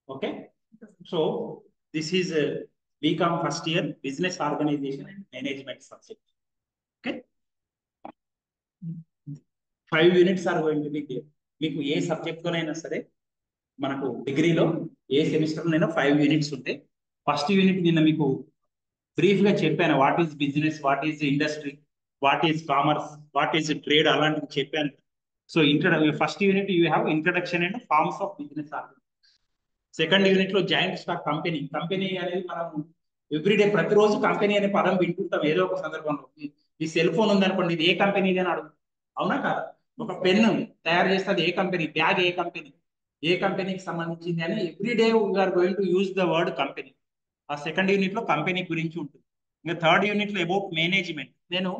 Okay. So this is BCom first year business organization and management subject. Okay. 5 units are going to be there. మీకు ఏ subject తోనైనా సరే మనకు డిగ్రీలో ఏ సెమిస్టర్లోనైనా 5 units ఉంటాయి. ఫస్ట్ యూనిట్ నిన్న మీకు బ్రీఫ్ గా చెప్పాను. What is business, what is industry, what is commerce, what is trade అలాంటివి చెప్పాను. So first unit you have introduction and forms of business. Second unit లో జాయింట్ స్టాక్ కంపెనీ. కంపెనీ అనేది మనం everyday ప్రతిరోజు కంపెనీ అనే పదం వింటుంటాం ఏదో ఒక సందర్భంలో. ఈ సెల్ ఫోన్ ఉందనుకోండి, ఇది ఏ కంపెనీది అని అడుగు, అవునా కాదు? ఒక పెన్ను తయారు చేస్తుంది ఏ కంపెనీ, బ్యాగ్ ఏ కంపెనీ, ఏ కంపెనీకి సంబంధించింది అని everyday we're going to use the word company. ఆ సెకండ్ యూనిట్ లో కంపెనీ గురించి ఉంటుంది. ఇంకా థర్డ్ యూనిట్ లో అబౌట్ మేనేజ్మెంట్. నేను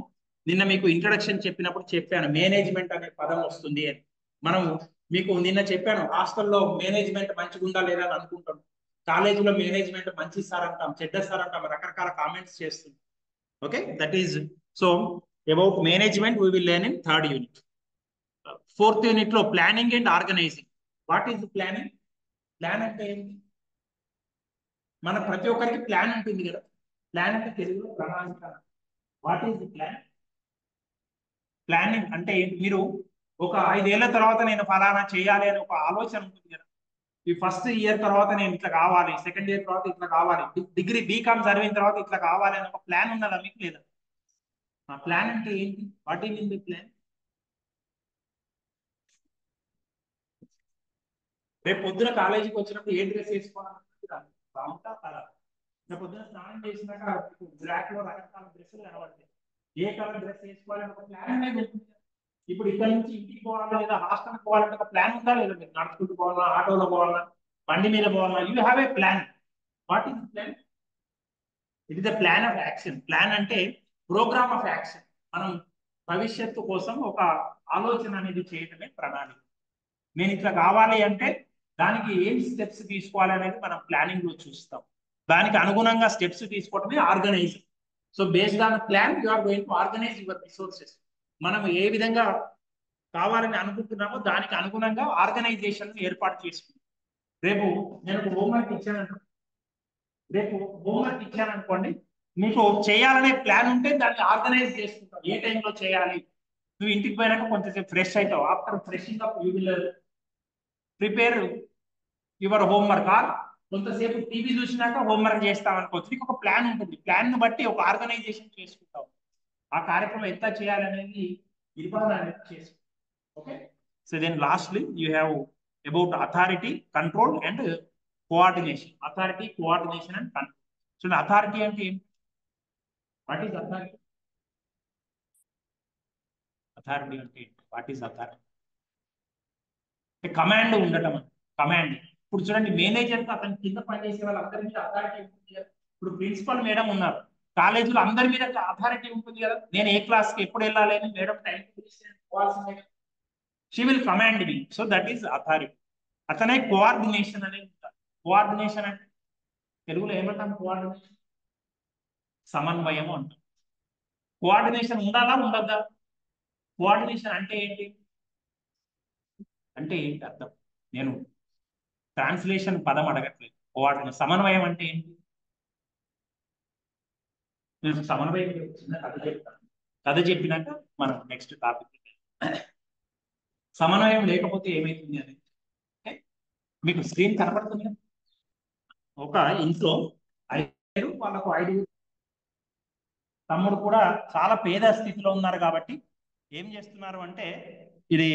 నిన్న మీకు ఇంట్రడక్షన్ చెప్పినప్పుడు చెప్పాను మేనేజ్మెంట్ అనే పదం వస్తుంది అని. మనం మీకు నిన్న చెప్పాను హాస్టల్లో మేనేజ్మెంట్ మంచిగా ఉందా లేదా అని అనుకుంటాం, కాలేజీలో మేనేజ్మెంట్ మంచి సార్ అంటాం, చెడ్డ సార్ అంటాం, రకరకాల కామెంట్స్ చేస్తుంది. Okay, that is so about management we will learn in third unit. Fourth unit లో planning and organizing. What is planning? Plan అంటే ఏంటి? మన ప్రతి ఒక్కరికి ప్లాన్ ఉంటుంది కదా. ప్లాన్ అంటే తెలుగులో ప్రణాళిక. What is the plan? Planning అంటే ఏంటి? మీరు ఒక 5 ఏళ్ల తర్వాత నేను ఫలానా చేయాలి అని ఒక ఆలోచన ఉంటుంది కదా. ఈ ఫస్ట్ ఇయర్ తర్వాత నేను ఇట్లా కావాలి, సెకండ్ ఇయర్ తర్వాత ఇట్లా కావాలి, డిగ్రీ బీకామ్ చదివిన తర్వాత ఇట్లా కావాలి అని ఒక ప్లాన్ ఉన్నదా మీకు? లేదా? ఆ ప్లాన్ అంటే ఏంటి? What is in the plan? రేపు పొద్దున కాలేజీకి వచ్చినప్పుడు ఏ డ్రెస్ వేసుకోవాలనుకుంటే బాగుంటా కదా. రేపు పొద్దున స్నానం చేసినాక బ్లాక్ లో రకరకాల డ్రెస్సులు కనబడతాయి. ఏ కలర్ డ్రెస్ వేసుకోవాలని ఒక ప్లాన్ అనేది ఉంటుంది. ఇప్పుడు ఇక్కడ నుంచి ఇంటికి పోవాలా లేదా హాస్టల్కి పోవాలంటే ఒక ప్లాన్ ఉందా లేదా? మీరు నడుచుకుంటూ పోవాలా, ఆటోలో పోవాలా, బండి మీద పోవాలా? You have a plan. What is plan? It is the plan of action. Plan అంటే ప్రోగ్రామ్ ఆఫ్ యాక్షన్. మనం భవిష్యత్తు కోసం ఒక ఆలోచన అనేది చేయటమే ప్రణాళిక. నేను ఇట్లా కావాలి అంటే దానికి ఏం స్టెప్స్ తీసుకోవాలి అనేది మనం ప్లానింగ్ లో చూస్తాం. దానికి అనుగుణంగా స్టెప్స్ తీసుకోవటమే organizing. So based on plan you are going to organize your resources. మనం ఏ విధంగా కావాలని అనుకుంటున్నామో దానికి అనుగుణంగా ఆర్గనైజేషన్ ఏర్పాటు చేసుకుంటాం. రేపు నేను హోంవర్క్ ఇచ్చాను అనుకోండి, మీకు చేయాలనే ప్లాన్ ఉంటే దాన్ని ఆర్గనైజ్ చేసుకుంటాం. ఏ టైంలో చేయాలి? నువ్వు ఇంటికి పోయినాక కొంచెంసేపు ఫ్రెష్ అవుతావు. After freshing up you will prepare your homework. Or కొంతసేపు టీవీ చూసినాక హోంవర్క్ చేస్తాం అనుకోవచ్చు. నీకు ఒక ప్లాన్ ఉంటుంది. ప్లాన్ ను బట్టి ఒక ఆర్గనైజేషన్ చేసుకుంటాం. ఆ కార్యక్రమం ఎంత చేయాలనేది నిర్వహణ అనేది చేసుకుంటాం. Okay, so then lastly you have about authority, control and coordination. Authority, coordination and control. So authority అంటే ఏంటి? What is authority? అథారిటీ అంటే ఏంటి? What is authority? కమాండ్ ఉండటం. కమాండ్. ఇప్పుడు చూడండి, మేనేజర్ కి అతని కింద పనిచేసే వాళ్ళందరి మీద అథారిటీ ఉంటుంది కదా. ఇప్పుడు ప్రిన్సిపల్ మేడం ఉన్నారు, కాలేజీలో అందరి మీద అథారిటీ ఉంటుంది కదా. నేను ఏ క్లాస్ కి ఎప్పుడు వెళ్ళాలి అని మేడం టైం పోవాల్సిందే. She will command me. So that is authority. అతనే కోఆర్డినేషన్ అనేది ఉంటారు. కోఆర్డినేషన్ అంటే తెలుగులో ఏమంటాం? కోఆర్డినేషన్ సమన్వయం అంటాం. కోఆర్డినేషన్ ఉండాలా ఉండద్దా? కోఆర్డినేషన్ అంటే ఏంటి? అంటే ఏంటి అర్థం? నేను ట్రాన్స్లేషన్ పదం అడగట్లేదు. కోఆర్డినేషన్, సమన్వయం అంటే ఏంటి? నేను సమన్వయం చిన్న కథ చెప్తాను. కథ చెప్పినాక మనం నెక్స్ట్ టాపిక్. సమన్వయం లేకపోతే ఏమైతుంది అనేది మీకు స్క్రీన్ కనపడుతుంది కదా. ఒక ఇంట్లో 5 వాళ్ళకు 5 తమ్ముడు కూడా చాలా పేద స్థితిలో ఉన్నారు కాబట్టి ఏం చేస్తున్నారు అంటే, ఇది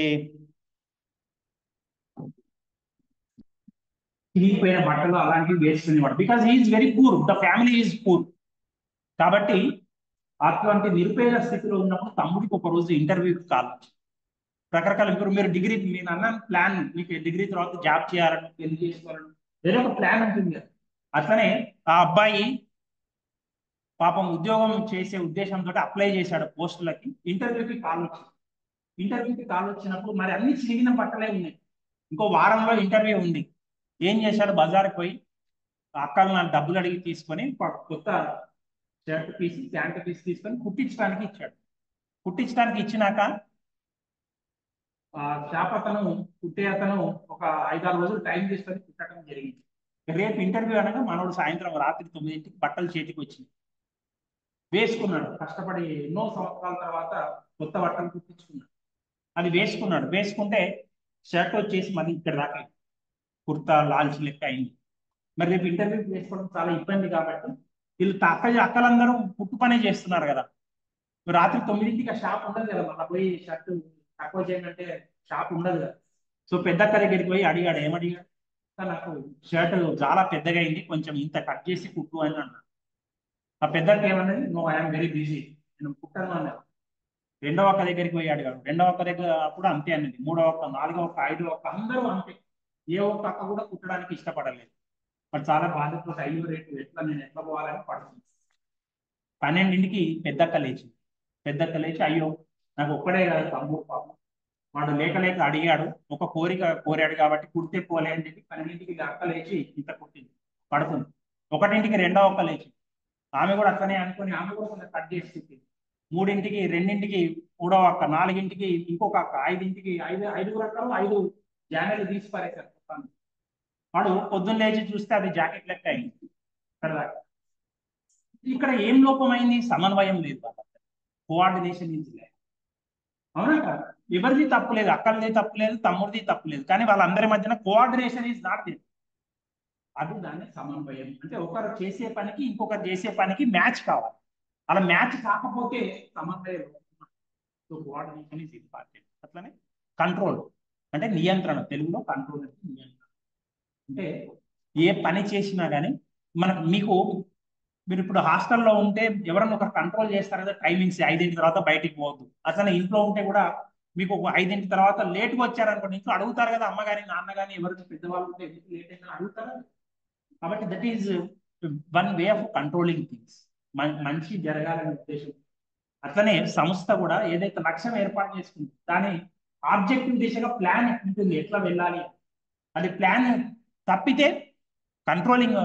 చిరిగిపోయిన బట్టలు అలాంటివి వేసుకునేవాడు. Because he is very poor, the family is poor. కాబట్టి అటువంటి నిరుపేద స్థితిలో ఉన్నప్పుడు తమ్ముడికి ఒక రోజు ఇంటర్వ్యూకి కాల్ వచ్చింది. రకరకాల ఇప్పుడు మీరు డిగ్రీ, నేను అన్నాను ప్లాన్, మీకు డిగ్రీ తర్వాత జాబ్ చేయాలని, పెళ్లి చేసుకోవాలని ఏదో ఒక ప్లాన్ ఉంటుంది కదా. అట్లనే ఆ అబ్బాయి పాపం ఉద్యోగం చేసే ఉద్దేశంతో అప్లై చేశాడు పోస్టులకి. ఇంటర్వ్యూకి కాల్ వచ్చింది. ఇంటర్వ్యూకి కాల్ వచ్చినప్పుడు మరి అన్ని చిరిగిన బట్టలే ఉన్నాయి. ఇంకో వారంలో ఇంటర్వ్యూ ఉంది. ఏం చేశాడు? బజార్కి పోయి అక్కలు నాకు డబ్బులు అడిగి తీసుకొని కొత్త షర్ట్ పీస్, ప్యాంట్ పీస్ తీసుకొని కుట్టించడానికి ఇచ్చాడు. కుట్టించడానికి ఇచ్చినాక ఆ షాప్ అతను, కుట్టే అతను ఒక 5-6 రోజులు టైం తీసుకొని కుట్టడం జరిగింది. రేపు ఇంటర్వ్యూ అనగా మనోడు సాయంత్రం రాత్రి 9ంటికి బట్టలు చేతికి వచ్చింది, వేసుకున్నాడు. కష్టపడి ఎన్నో సంవత్సరాల తర్వాత కొత్త బట్టలు కుట్టించుకున్నాడు. అది వేసుకున్నాడు. వేసుకుంటే షర్ట్ వచ్చేసి మళ్ళీ ఇక్కడ దాకా కుర్తా లాల్చి లెక్క అయింది. మరి రేపు ఇంటర్వ్యూ వేసుకోవడం చాలా ఇబ్బంది కాబట్టి వీళ్ళు అక్కలందరూ పుట్టు పనే చేస్తున్నారు కదా. రాత్రి 9ంటికి ఆ షాప్ ఉండదు కదా, మళ్ళీ పోయి షర్ట్ తక్కువ చేయమంటే షాప్ ఉండదు కదా. సో పెద్దక్క దగ్గరికి పోయి అడిగాడు. ఏమడిగాడు? నాకు షర్ట్ చాలా పెద్దగా అయింది, కొంచెం ఇంత కట్ చేసి కుట్టు అని అన్నాడు. ఆ పెద్దక్క ఏమన్నది, నో ఐఎమ్ వెరీ బిజీ, నేను కుట్టను అన్నాడు. రెండవ ఒక్క దగ్గరికి పోయి అడిగాడు. రెండవ ఒక్క దగ్గర అప్పుడు అంతే అన్నది. మూడవ ఒక్క, నాలుగవ ఒక్క, ఐదవ ఒక్క అందరూ అంతే. ఏ ఒక్క అక్క కూడా కుట్టడానికి ఇష్టపడలేదు. మరి చాలా బాధతో అయ్యో రేటు ఎట్లా, నేను ఎట్లా పోవాలని పడుతుంది. 12ంటికి పెద్దక్క లేచింది. పెద్దక్క లేచి అయ్యో నాకు ఒక్కడే కాదు తమ్ముడు పాపం, వాడు లేక లేక అడిగాడు, ఒక కోరిక కోరాడు కాబట్టి కుడితే పోలే అని చెప్పి 12ంటికి అక్క లేచి ఇంత కుట్టింది, పడుతుంది. 1ంటికి రెండవ ఒక్క లేచి ఆమె కూడా అట్లనే అనుకుని ఆమె కూడా కొంచెం కట్ చేసి కుట్టింది. 3ంటికి, 2ంటికి మూడవ అక్క, 4ంటికి ఇంకొక అక్క, 5ంటికి ఐదుగురు అక్కలు 5 జాకెట్లు తీసి పారేశారు. వాడు పొద్దున్న లేచి చూస్తే అది జాకెట్ లెక్క అయింది. ఇక్కడ ఏం లోపమైంది? సమన్వయం లేదు, కోఆర్డినేషన్ ఈజ్ లేదు. అవునా కదా? ఎవరిది తప్పు లేదు, అక్కడిది తప్పు లేదు, తమ్ముడిది తప్పు లేదు, కానీ వాళ్ళందరి మధ్యన కోఆర్డినేషన్ ఈజ్ నాట్ దేర్. అది దాన్ని సమన్వయం అంటే. ఒకరు చేసే పనికి ఇంకొకరు చేసే పనికి మ్యాచ్ కావాలి. అలా మ్యాచ్ కాకపోతే సమన్వయం. So coordination is important. అట్లనే కంట్రోల్ అంటే నియంత్రణ, తెలుగులో కంట్రోల్ అంటే నియంత్రణ. అంటే ఏ పని చేసినా కానీ మీకు మీరు ఇప్పుడు హాస్టల్లో ఉంటే ఎవరన్నా ఒకరు కంట్రోల్ చేస్తారు కదా, టైమింగ్స్ 5ంటి తర్వాత బయటికి పోవద్దు. అసలు ఇంట్లో ఉంటే కూడా మీకు ఒక 5ంటి తర్వాత లేట్గా వచ్చారనుకోండి, ఇంట్లో అడుగుతారు కదా, అమ్మ కానీ నాన్న కానీ ఎవరికి పెద్దవాళ్ళు ఉంటే ఎందుకు లేట్ అయిందని అడుగుతారు. కాబట్టి that is one way of controlling things. మంచి జరగాలనే ఉద్దేశం. అట్లనే సంస్థ కూడా ఏదైతే లక్ష్యం ఏర్పాటు చేసుకుంది దాని ఆబ్జెక్టివ్ దిశగా ప్లాన్ ఉంటుంది, ఎట్లా వెళ్ళాలి. అది ప్లాన్ తప్పితే కంట్రోలింగ్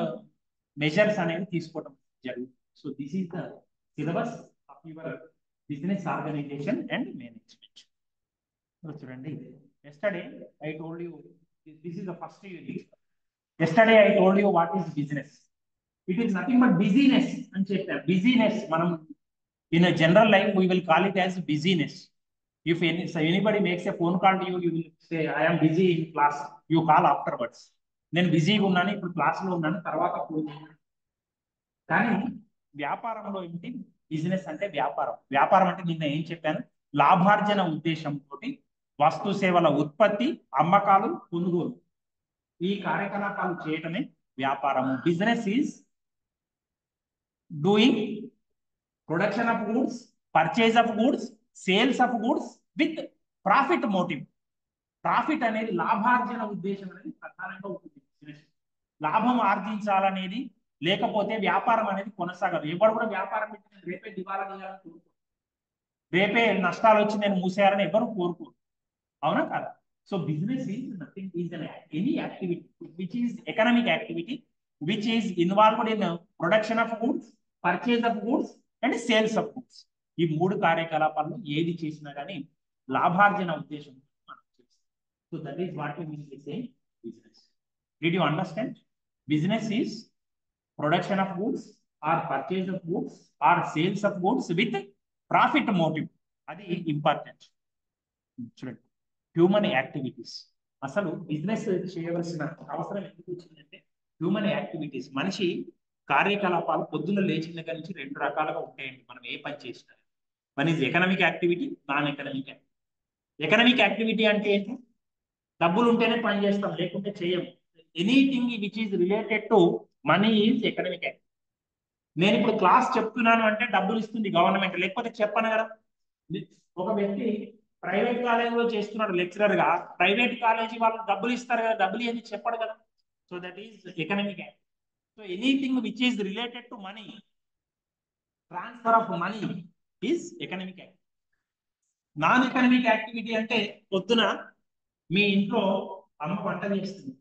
మెజర్స్ అనేవి తీసుకోవడం జరుగుతుంది. So this is the syllabus of your business organisation and management. చూడండి, yesterday I told you this is the first unit. Yesterday I told you what is business. It is nothing but busyness అని చెప్పారు. Business మనం in a general life we will call it as busyness. If anybody makes a phone call to you, you will say I am busy in class. You call afterwards. నేను బిజీగా ఉన్నాను, ఇప్పుడు క్లాస్లో ఉన్నాను, తర్వాత ఫోన్. కానీ వ్యాపారంలో ఏంటి? బిజినెస్ అంటే వ్యాపారం. వ్యాపారం అంటే నిన్న ఏం చెప్పాను? లాభార్జన ఉద్దేశంతో వస్తు సేవల ఉత్పత్తి, అమ్మకాలు, కొనుగోలు, ఈ కార్యకలాపాలు చేయటమే వ్యాపారము. Business is doing production of goods, purchase of goods, sales of goods with profit motive. Profit అనేది లాభార్జన ఉద్దేశం అనేది ప్రధానంగా ఉంటుంది. బిజినెస్ లాభం ఆర్జించాలనేది లేకపోతే వ్యాపారం అనేది కొనసాగదు. ఎవరు కూడా వ్యాపారం పెట్టి రేపే దివాలా తీయాలని కోరుకోరు, రేపే నష్టాలు వచ్చి నేను మూసేయాలని ఎవరు కోరుకోరు. అవునా కదా? So business is nothing, is any activity which is economic activity which is involved in production of goods, purchase of goods and sales of goods. ఈ 3 కార్యకలాపాలను ఏది చేసినా కానీ లాభార్జన ఉద్దేశం మనం చేస్తాం. So that is what we mean by saying business. Did you understand? Business is production of goods or purchase of goods or sales of goods with profit motive. అది ఇంపార్టెంట్. చూడండి, హ్యూమన్ యాక్టివిటీస్. అసలు business చేయవలసిన అవసరం ఎందుకు వచ్చిందంటే human activities, మనిషి కార్యకలాపాలు పొద్దున్న లేచిన దగ్గర నుంచి 2 రకాలుగా ఉంటాయండి. మనం ఏ పని చేసినా one is economic activity, non economic activity. Economic activity అంటే ఏంటి? డబ్బులు ఉంటేనే పని చేస్తాం, లేకుంటే చేయము. Anything which is related to money is economic activity. నేను ఇప్పుడు క్లాస్ చెప్తున్నాను అంటే డబ్బులు ఇస్తుంది గవర్నమెంట్, లేకపోతే చెప్పను కదా. ఒక వ్యక్తి ప్రైవేట్ కాలేజీలో చేస్తున్నాడు లెక్చరర్ గా, ప్రైవేట్ కాలేజీ వాళ్ళు డబ్బులు ఇస్తారు కదా, డబ్బులు ఏది చెప్పడు కదా. So that is economic activity. So anything which is related to money, transfer of money is economic activity. Non economic activity అంటే పొద్దున మీ ఇంట్లో అమ్మ వంట చేస్తుంది,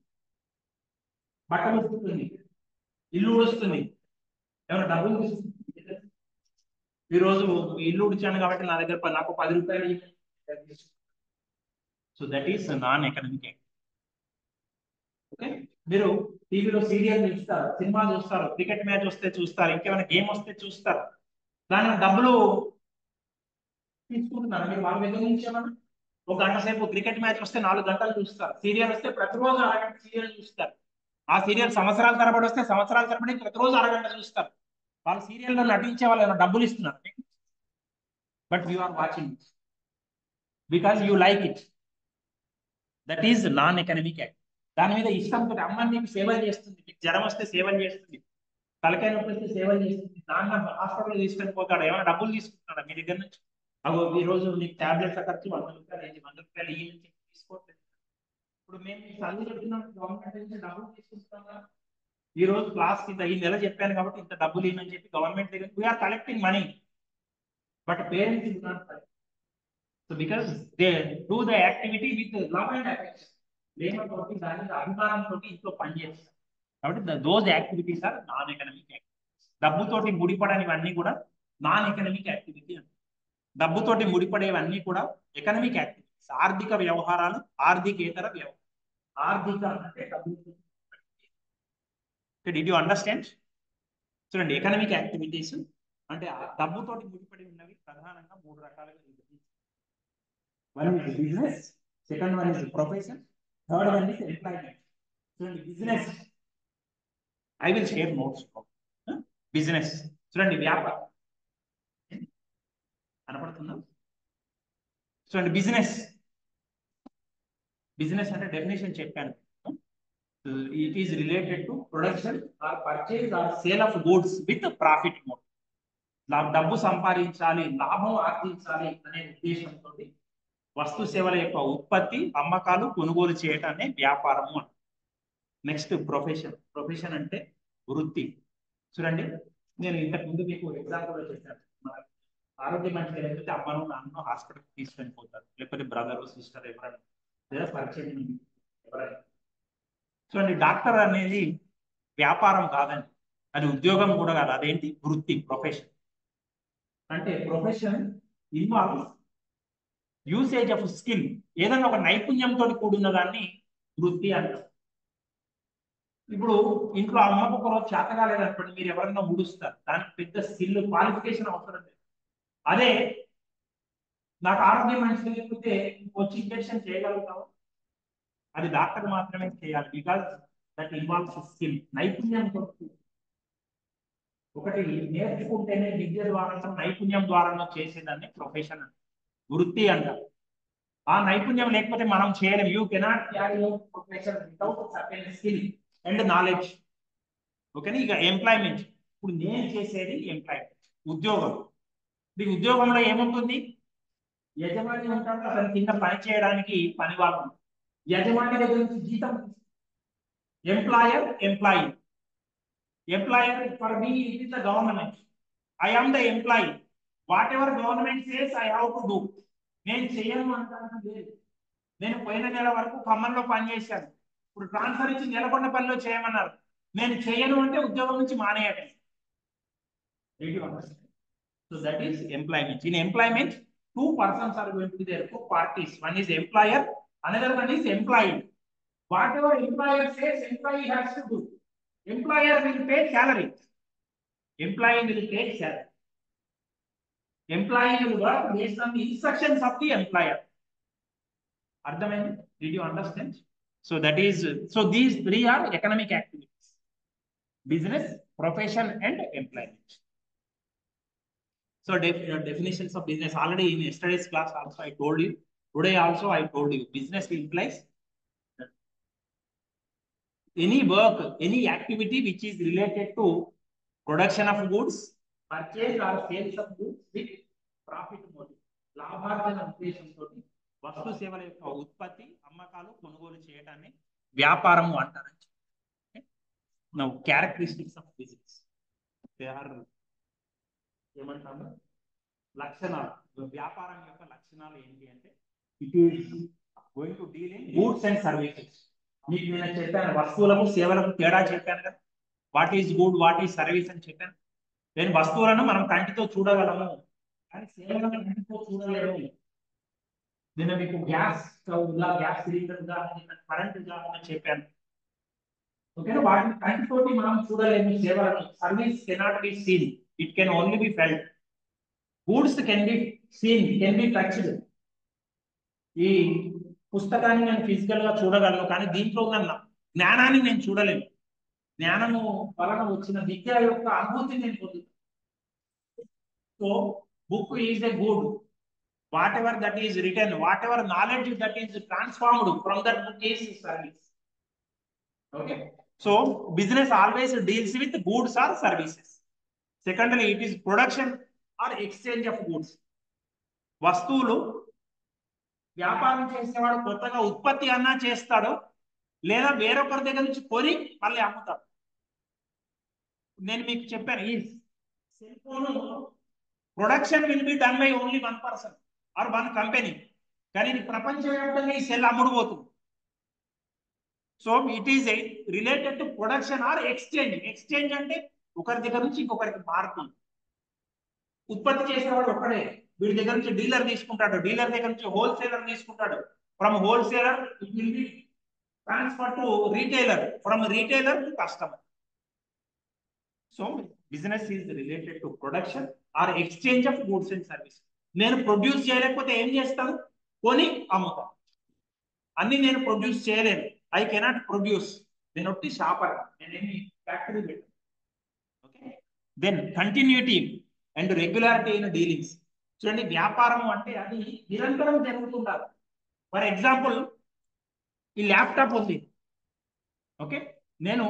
బట్టలు ఉతుకుతుంది, ఇల్లు ఊడుస్తుంది, ఏమైనా డబ్బులు తీసుకుంటుంది. ఈరోజు ఇల్లు ఉడిచాను కాబట్టి నా దగ్గర నాకు 10 రూపాయలు. So that is non economic activity. Okay, మీరు టీవీలో సీరియల్ చూస్తారు, సినిమా చూస్తారు, క్రికెట్ మ్యాచ్ వస్తే చూస్తారు, ఇంకేమైనా గేమ్ వస్తే చూస్తారు. దానికి డబ్బులు తీసుకుంటున్నారు మీరు వాళ్ళ దగ్గర నుంచి ఏమన్నా? ఒక గంట సేపు క్రికెట్ మ్యాచ్ వస్తే 4 గంటలు చూస్తారు, సీరియల్ వస్తే ప్రతిరోజు అరగంట సీరియల్ చూస్తారు. ఆ సీరియల్ సంవత్సరాల తరబడి వస్తే సంవత్సరాల తరబడి ప్రతిరోజు అరగంట చూస్తారు. వాళ్ళు సీరియల్లో నటించే వాళ్ళు ఏమైనా డబ్బులు ఇస్తున్నారు, but you are watching because you like it. That is non economic act. దాని మీద ఇష్టంతో అమ్మ నీకు సేవలు చేస్తుంది, మీకు జ్వరం వస్తే సేవలు చేస్తుంది, తలకాయ నొప్పి వస్తే సేవలు చేస్తుంది, నాన్న హాస్పిటల్ తీసుకొని పోతాడు, ఏమైనా డబ్బులు తీసుకుంటాడా మీ దగ్గర నుంచి? అగో ఈ రోజు నీకు టాబ్లెట్ల ఖర్చు 100 రూపాయలు అయింది, 100 రూపాయలు ఈ నుంచి తీసుకోవట్లేదు. ఇప్పుడు మేము మీకు చదువు చెప్తున్నాం, గవర్నమెంట్ నుంచి డబ్బులు తీసుకుంటాం కదా. ఈ రోజు క్లాస్ కింద ఈ నెల చెప్పాను కాబట్టి ఇంత డబ్బులు ఇవ్వని చెప్పి గవర్నమెంట్ దగ్గర we are collecting money, but parents is not collect. So because they do the activity with love and affection, ప్రేమ తోటి దాని మీద అభిమానంతో ఇంట్లో పనిచేస్తారు. కాబట్టి those activities are non economic activities. డబ్బుతోటి ముడిపడనివన్నీ కూడా నాన్ ఎకనమిక్ యాక్టివిటీ అంటారు. డబ్బుతోటి ముడిపడేవన్నీ కూడా ఎకనమిక్ యాక్టివిటీస్, ఆర్థిక వ్యవహారాలు, ఆర్థికేతర వ్యవహారాలు. ఆర్థిక అంటే డబ్బుతో. Did you understand? చూడండి, ఎకనమిక్ యాక్టివిటీస్ అంటే ఆ డబ్బుతోటి ముడిపడి ఉన్నవి ప్రధానంగా 3 రకాలుగా విభజించారు. One is business, second one is profession, third one is employment. చూడండి business, I will share notes. Business చూడండి, వ్యాపారం కనపడుతుందా? చూడండి బిజినెస్, బిజినెస్ అంటే డెఫినేషన్ చెప్పాను. It is related to production or purchase or sale of goods with profit mode. డబ్బు సంపాదించాలి, లాభం ఆర్జించాలి అనే ఉద్దేశంతో వస్తు సేవల యొక్క ఉత్పత్తి, అమ్మకాలు, కొనుగోలు చేయటాన్ని వ్యాపారము అంటారు. Next profession. ప్రొఫెషన్ అంటే వృత్తి. చూడండి, నేను ఇంతకు ముందు మీకు ఎగ్జాంపుల్ చెప్పాను, ఆరోగ్యం మంచిగా లేకపోతే అమ్మను నాన్నను హాస్పిటల్కి తీసుకొని పోతారు, లేకపోతే బ్రదర్ సిస్టర్ ఎవరైనా లేదా పరిచయం ఎవరైనా. చూడండి, డాక్టర్ అనేది వ్యాపారం కాదండి, అది ఉద్యోగం కూడా కాదు, అదేంటి? వృత్తి, ప్రొఫెషన్. అంటే profession involve usage of skill, ఏదైనా ఒక నైపుణ్యంతో కూడిన దాన్ని వృత్తి అంటారు. ఇప్పుడు ఇంట్లో అమ్మకు ఒక రోజు చేతగా లేదనుకోండి, మీరు ఎవరైనా ఊడుస్తారు, దానికి పెద్ద స్కిల్ క్వాలిఫికేషన్ అవసరం లేదు. అదే నాకు ఆరోగ్యం మంచిగా లేకపోతే వచ్చి ఇంజెక్షన్ చేయగలుగుతాము, అది డాక్టర్ మాత్రమే చేయాలి, బికాస్ దట్ ఇన్వాల్వ్స్ స్కిల్, నైపుణ్యంతో. ఒకటి నేర్చుకుంటేనే విద్య ద్వారా, నైపుణ్యం ద్వారా చేసేదాన్ని ప్రొఫెషన్, వృత్తి అంటారు. ఆ నైపుణ్యం లేకపోతే మనం చేయలేం. You cannot carry out profession without certain skill and knowledge. ఓకేనా? ఇక ఎంప్లాయ్మెంట్, ఇప్పుడు నేను చేసేది ఎంప్లాయ్మెంట్, ఉద్యోగం. ఈ ఉద్యోగంలో ఏముంటుంది? యజమాని ఉంటాడు, అతని కింద పని చేయడానికి పని వాళ్ళు. యజమాని దగ్గర నుంచి జీతం. Employer, employee. Employer for me it is the government, I am the employee. Whatever government says I have to do. నేను చేయను అంటాను లేదు. నేను పోయిన నెల వరకు ఖమ్మంలో పనిచేశాను, ఇప్పుడు ట్రాన్స్ఫర్ ఇచ్చి నెలకొండపల్లిలో చేయమన్నారు, నేను చేయను అంటే ఉద్యోగం నుంచి మానేయటం. So that is employment. In employment, two persons are going to be there, two parties. One is employer, another one is employee. Whatever employer says, employee has to do. Employer will pay salary. Employee will take salary. Employee will work based on the instructions of the employer. Ardhamaindi? Did you understand? So that is, so these three are economic activities: business, profession, and employment. So definitions of business, already in yesterday's class also I told you, today also I told you, business implies any work, any activity which is related to production of goods, purchase or sales of goods with profit motive. లాభార్జన ఉద్దేశంతో వస్తు సేవల యొక్క ఉత్పత్తి, అమ్మకాలు, కొనుగోలు చేయడాన్ని వ్యాపారము అంటారు. Now characteristics of business, they are ఏమంటాము? లక్షణాలు. వ్యాపారం యొక్క లక్షణాలు ఏంటి అంటే, it is going to deal in goods and services. మీకు నేను చెప్పాను, వస్తువులకు సేవలకు తేడా చెప్పాను కదా. What is good, what is service అని చెప్పాను. నేను వస్తువులను మనం కంటితో చూడగలము, కానీ సేవలను కంటితో చూడలేము. నేను మీకు gas stove, gas cylinder, current చెప్పాను. ఓకే, వాటిని కంటితోటి మనం చూడలేము సేవలను. Service cannot be seen, it can only B felt. Goods can be seen, can be touched. ఈ పుస్తకాన్ని నేను ఫిజికల్ గా చూడగలను, కానీ దీంట్లో ఉన్న జ్ఞానాన్ని నేను చూడలేను. జ్ఞానము వలన వచ్చిన విద్య యొక్క అనుభూతిని నేను పొందుతాను. So book is a good, whatever that is written, whatever knowledge that is transformed from that book is service. Okay, so business always deals with goods or services. Secondly, it is production or exchange of goods. వస్తువులు వ్యాపారం చేసేవాడు కొత్తగా ఉత్పత్తి అన్నా చేస్తాడు, లేదా వేరొకరి దగ్గర నుంచి కొని మళ్ళీ అమ్ముతాడు. నేను మీకు చెప్పాను, ఈ cell phone production will be done by only 1 person or 1 company, కానీ ఇది ప్రపంచవ్యాప్తంగా ఈ సెల్ అమ్ముడుపోతుంది. So it is related to production or exchange. Exchange అంటే ఒకరి దగ్గర నుంచి ఇంకొకరికి మార్పు. ఉత్పత్తి చేసేవాడు ఒక్కడే, వీడి దగ్గర నుంచి డీలర్ తీసుకుంటాడు, డీలర్ దగ్గర నుంచి హోల్సేలర్ తీసుకుంటాడు, from wholesaler it will be transfer to retailer, from retailer to customer. So business is related to production or exchange of goods and service. నేను ప్రొడ్యూస్ చేయలేకపోతే ఏం చేస్తాను? కొని అమ్ముతాను. అన్ని నేను ప్రొడ్యూస్ చేయలేను, ఐ కెనాట్ ప్రొడ్యూస్, నేను ఒకటి షాపర్, నేనేమి ఫ్యాక్టరీ పెట్టాను. Okay, then continuity and regularity in dealings. చూడండి, వ్యాపారం అంటే అది నిరంతరం జరుగుతుండాలి. ఫర్ ఎగ్జాంపుల్, ఈ ల్యాప్టాప్ ఉంది, ఓకే, నేను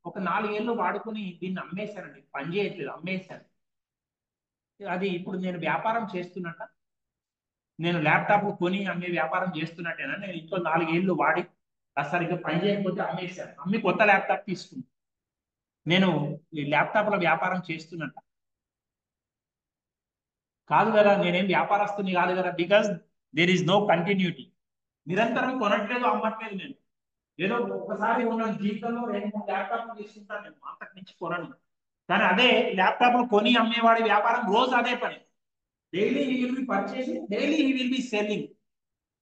ఒక 4 ఏళ్ళు వాడుకుని దీన్ని అమ్మేశానండి, పని చేయట్లేదు, అమ్మేశాను. అది ఇప్పుడు నేను వ్యాపారం చేస్తున్నట్ట, నేను ల్యాప్టాప్ కొని అమ్మే వ్యాపారం చేస్తున్నట్టేనా? నేను ఇంకో 4 ఏళ్ళు వాడి సరిగ్గా పని చేయకపోతే అమ్మేశాను, అమ్మి కొత్త ల్యాప్టాప్ తీసుకున్నాను, నేను ఈ ల్యాప్టాప్ల వ్యాపారం చేస్తున్నట్ట? కాదు కదా, నేనేం వ్యాపారస్తుని కాదు కదా. Because there is no continuity. నిరంతరం కొనట్లేదు, అమ్మట్లేదు. నేను ఏదో ఒకసారి ఉన్న జీవితంలో 2-3 ల్యాప్టాప్లు తీసుకుంటాను, నేను అంతకు మించి కొనను. కానీ అదే ల్యాప్టాప్లు కొని అమ్మేవాడి వ్యాపారం రోజు అదే పని. Daily he will be purchasing, daily he will be selling.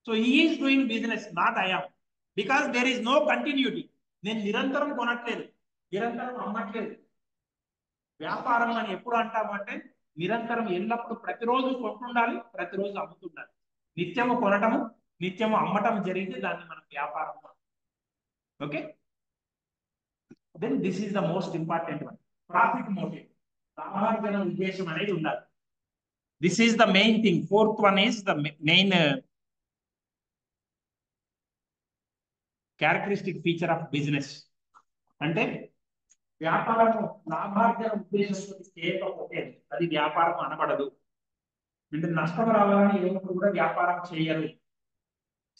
So he is doing business, not I am. Because there is no continuity. నేను నిరంతరం కొనట్లేదు, నిరంతరం అమ్మట్లేదు. వ్యాపారం అని ఎప్పుడు అంటామంటే నిరంతరం, ఎల్లప్పుడు, ప్రతిరోజు కొంటుండాలి, ప్రతిరోజు అమ్ముతుండాలి. నిత్యము కొనటము, నిత్యము అమ్మటం జరిగితే దాన్ని మనం వ్యాపారం. Okay, then this is the most important one, profit motive. లాభార్జన ఉద్దేశం అనేది ఉండాలి. This is the main thing. Fourth one is the main characteristic feature of business. అంటే వ్యాపారం లాభార్జన ఉద్దేశంతో చేయకపోతే అది వ్యాపారం అనబడదు. అంటే నష్టం రావాలని ఎవరు కూడా వ్యాపారం చేయరు.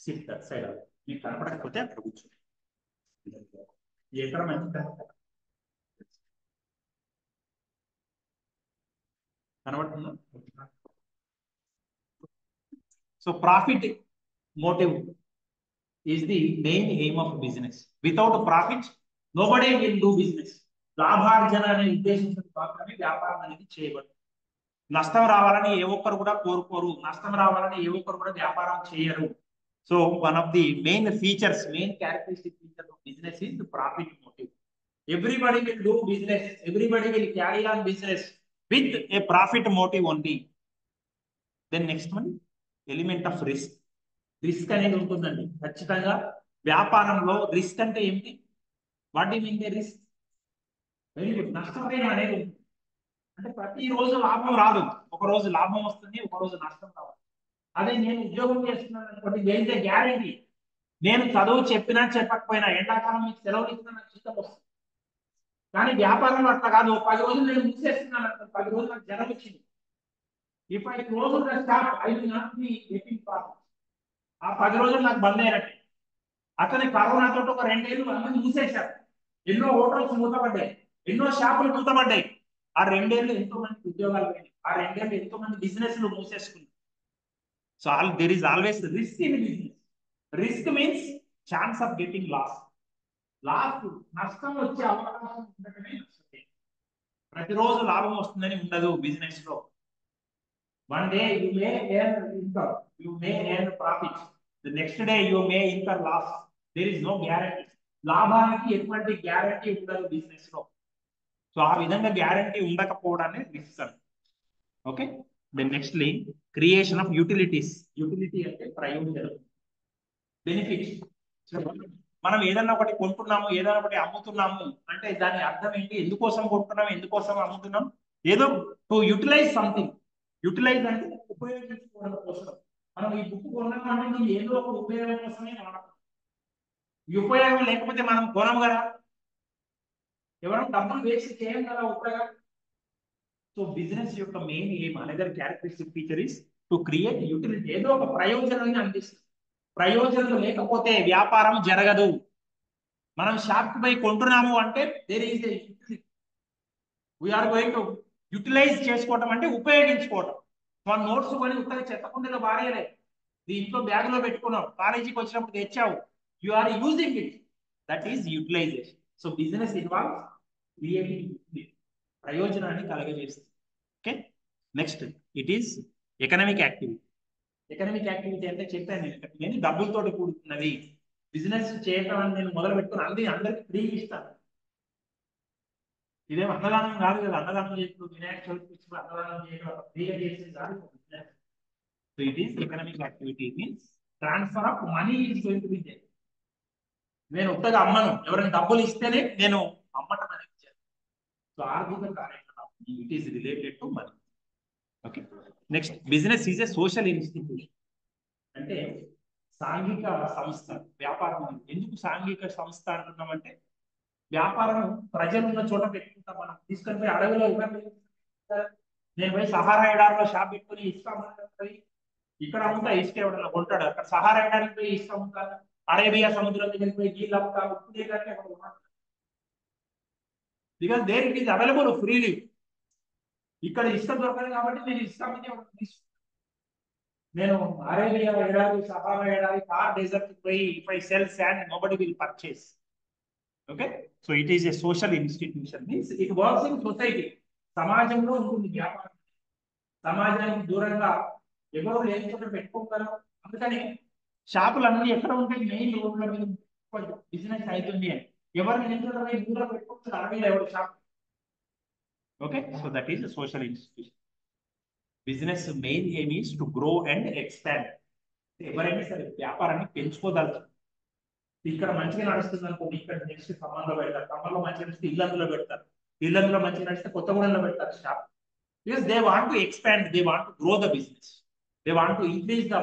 సిట్ సైడ్ మీకు కనపడకపోతే అక్కడ కూర్చోండి, ఎక్కడ మంచి కనబడుతుందా? So profit motive is the main aim of business. Without profit nobody will do business. లాభార్జన అనే ఉద్దేశంతో మాత్రమే వ్యాపారం అనేది చేయబడుతుంది. నష్టం రావాలని ఏ ఒక్కరు కూడా కోరుకోరు, నష్టం రావాలని ఏ ఒక్కరు కూడా వ్యాపారం చేయరు. So one of the main features, main characteristic feature of business is profit motive. Everybody will do business, everybody will carry on business with a profit motive only. Then next one, element of risk. Risk అనేది ఉంటుందండి ఖచ్చితంగా వ్యాపారంలో. Risk అంటే ఏంటి? What you mean by risk? Very good, నష్టపోయడం అనేది ఉంటుంది. అంటే ప్రతిరోజు లాభం రాదు, ఒక రోజు లాభం వస్తుంది, ఒక రోజు నష్టం రావాలి. అదే నేను ఉద్యోగం చేస్తున్నాను అనుకోండి, దేర్ ఇస్ ఎ గ్యారెంటీ. నేను చదువు చెప్పినా చెప్పకపోయినా ఎండాకాలం మీకు సెలవులు ఇచ్చినా నాకు చిత్తం వస్తుంది. కానీ వ్యాపారంలో అట్లా కాదు. 10 రోజులు నేను ముగిసేస్తున్నాను అనుకో, 10 రోజులు నాకు జ్వరం వచ్చింది, if I close the shop I will not be getting profit. ఆ 10 రోజులు నాకు బంద్ అయినట్టే. అతని కరోనా తోటి ఒక 2 ఏళ్ళు అందరూ మూసేశారు, ఎన్నో హోటల్స్ మూతపడ్డాయి, ఎన్నో షాపులు మూతపడ్డాయి. ఆ 2 ఏళ్ళు ఎంతో మంది ఉద్యోగాలు పోయినాయి, ఆ 2 ఏళ్ళు ఎంతో మంది బిజినెస్లు మూసేసుకున్నారు. So there is always risk in business. Risk means chance of getting loss. నష్టం వచ్చే అవకాశం ఉండటమే నష్టం. ప్రతిరోజు లాభం వస్తుందని ఉండదు బిజినెస్ లో. One day you may earn income, you may earn profit, the next day you may income loss. There is no guarantee. లాభానికి ఎటువంటి గ్యారంటీ ఉండదు బిజినెస్ లో. సో ఆ విధంగా గ్యారంటీ ఉండకపోవడాన్ని రిస్క్ అని. Okay. Then nextly creation of utilities. Utility అంటే ప్రయోజనం, బెనిఫిట్స్. మనం ఏదన్నా ఒకటి కొంటున్నాము, ఏదైనా ఒకటి అమ్ముతున్నాము అంటే దాని అర్థం ఏంటి? ఎందుకోసం కొంటున్నాం, ఎందుకోసం అమ్ముతున్నాం? ఏదో టు యూటిలైజ్ సంథింగ్. యూటిలైజ్ అంటే ఉపయోగించుకోవడం కోసం. మనం ఈ బుక్ కొన్నామంటే ఇది ఏదో ఒక ఉపయోగం కోసమే వాడతాం. ఈ ఉపయోగం లేకపోతే మనం కొనం కదా, ఎవరైనా డబ్బులు వేస్ట్ చేయం కదా ఉపయోగం. సో బిజినెస్ యొక్క main aim, another characteristic feature is to create utility. ఏదో ఒక ప్రయోజనాన్ని అందిస్తుంది. ప్రయోజనం లేకపోతే వ్యాపారం జరగదు. మనం షాప్ కి పోయి కొంటున్నాము అంటే there is we're going to utilise చేసుకోవటం అంటే ఉపయోగించుకోవటం. మన నోట్స్ కొని ఉత్తగా చెత్తకుండలో వారేయలే, ఇంట్లో బ్యాగ్ లో పెట్టుకున్నావు, కాలేజీకి వచ్చినప్పుడు తెచ్చావు, you are using it. That is utilization. So business involve creating, ప్రయోజనాన్ని కలగజేస్తుంది. Okay. Next it is economic activity. Economic activity అంటే చెప్పాను నేను డబ్బులతో కూడుకున్నది. బిజినెస్ చేయటం అని నేను మొదలు పెట్టుకుని అందరికి ఫ్రీ ఇస్తాను. ఇదేం అన్నదానం కాదు కదా, అన్నదానం చేస్తూ వినాయక చవితికి ఇచ్చిన అన్నదానం చేయడం ఫ్రీగా చేసేది కాదు business. So it is economic activity means transfer of money is going to be there. నేను ఉత్తగా అమ్మను, ఎవరైనా డబ్బులు ఇస్తేనే నేను అమ్మటం అనేది చేస్తాను. సో ఆర్థిక కార్యక్రమం it is related to money. Okay. Next business is a social institution. అంటే సాంఘిక సంస్థ. వ్యాపారం ఎందుకు సాంఘిక సంస్థ అంటున్నామంటే వ్యాపారం ప్రజలు ఉన్న చోట పెట్టుకుంటాం. మనం తీసుకొని పోయి అడవిలో నేను పోయి సహారా ఎడారిలో షాప్ పెట్టుకుని ఇసుక అమ్ముతాను, ఇక్కడ అమ్ముతా ఇసుక ఎవడన్నా కొంటాడు. అక్కడ సహారా ఎడారికి పోయి ఇసుక అమ్ముతా, అరేబియా సముద్రం దగ్గరికి పోయి నీళ్ళు అమ్ముతా, ఉప్పు నీళ్ళంటే because there it is available freely. ఇక్కడ ఇసుక దొరకదు కాబట్టి నేను ఇసుక అమ్మితే తీసుకుంటాను. నేను అరేబియా ఎడారి, సహారా ఎడారి, థార్ డెజర్ట్ పోయి if I cell sand nobody will purchase. Okay. So it is a social institution means it works in society. సమాజంలో ఉంటుంది వ్యాపారం. సమాజానికి దూరంగా ఎవరో లేని చోట పెట్టుకోగలరు. అందుకని షాపులు అన్ని ఎక్కడ ఉంటాయి? మెయిన్ రోడ్ల మీద బిజినెస్ అవుతుంది అని. ఎవరు లేని చోట దూరం పెట్టుకుంటారు, అడవిలో ఎవరు shop. Okay. So that is social institution. Business main aim is to grow and expand. ఎవరైనా సరే వ్యాపారాన్ని పెంచుకోగలరు. ఇక్కడ మంచిగా నడుస్తుంది అనుకోండి, ఇక్కడ నెక్స్ట్ ఖమ్మంలో పెడతారు, ఖమ్మంలో మంచిగా నడిస్తే ఇల్లందులో పెడతారు, ఇల్లందులో మంచిగా నడిస్తే కొత్తగూడెంలో పెడతారు shop. Because they want to expand, they want to grow the business, they want to increase the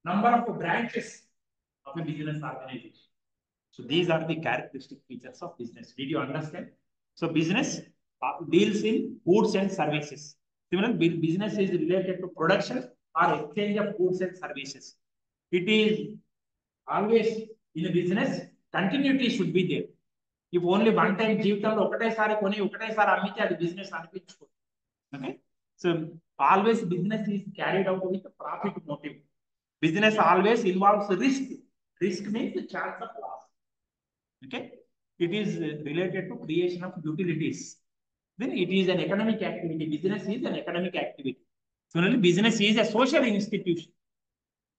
number of branches of a business organisation. So these are the characteristic features of business. Did you understand? So business deals in goods and services. Similarly, business is related to production or exchange of goods and services. It is always in a business, continuity should be there. If only one time జీవితంలో ఒకటేసారి కొని ఒకటేసారి అమ్మితే అది business అనిపించుకోదు. Okay. So always business is carried out with profit motive. Business always involves risk. Risk means chance of loss. Okay. It is related to creation of utilities. Then it is an economic activity. Business is an economic activity. Similarly, business is a social institution.